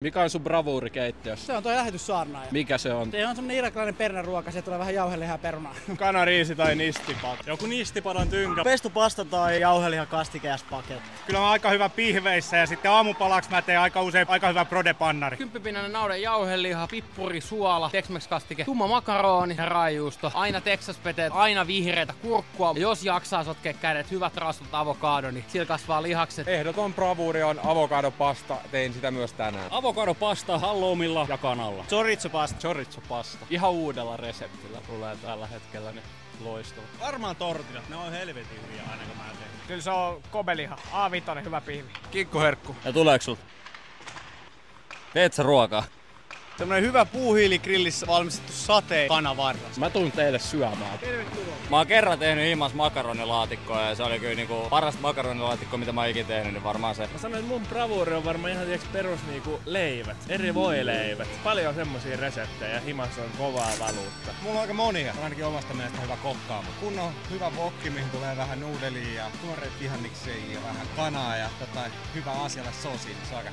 Mikä on sun bravuurikeittiössä? Se on toi lähetyssaarnaaja. Mikä se on? Se on semmonen irakilainen pernaruoka, se tulee vähän jauhelihaa ja perunaa. Kanariisi tai nistipat. Joku nistipadan tynkä. Pestu pasta tai jauheliha kastikeäspaketti. Kyllä mä aika hyvä pihveissä ja sitten aamupalaksi mä teen aika usein aika hyvä prodepannari. 10-pinnainen naudan jauheliha, pippuri, suola, Tex-Mex-kastike, tumma makaroni ja raijuusto. Aina Texas-peteet, aina vihreitä kurkkua. Ja jos jaksaa sotkea kädet, hyvät rasvat avokado, niin sillä kasvaa lihakset. Ehdoton bravuuri on avokadopasta, tein sitä myös tänään. Avokadopasta halloumilla ja kanalla. Chorizo-pasta. Chorizo-pasta. Ihan uudella reseptillä tulee tällä hetkellä, niin loistava. Varmaan tortillat, ne on helvetin hyviä aina kun mä teen. Kyllä se on kobeliha. A5, hyvä pihvi. Kinkkuherkku. Ja tuleeko sulta? Teet sä ruokaa? Semmonen hyvä puuhiiligrillissä valmistettu satee kanavarras. Mä tuun teille syömään. Tervetuloa. Mä oon kerran tehnyt himas makaronilaatikkoa ja se oli kyllä niinku parasta makaronilaatikkoa mitä mä oon ikinä tehnyt, niin varmaan se. Mä sanoin, että mun bravuuri on varmaan ihan perus niinku leivät, eri voileivät. Paljon semmosia reseptejä, himas on kovaa valuutta. Mulla on aika monia. On ainakin omasta mielestä hyvä kokkaama. Kun on hyvä wokki, mihin tulee vähän nuudelia ja tuoreet vihanniksia ja vähän kanaa ja jotain hyvää asialle soosia, niin se on aika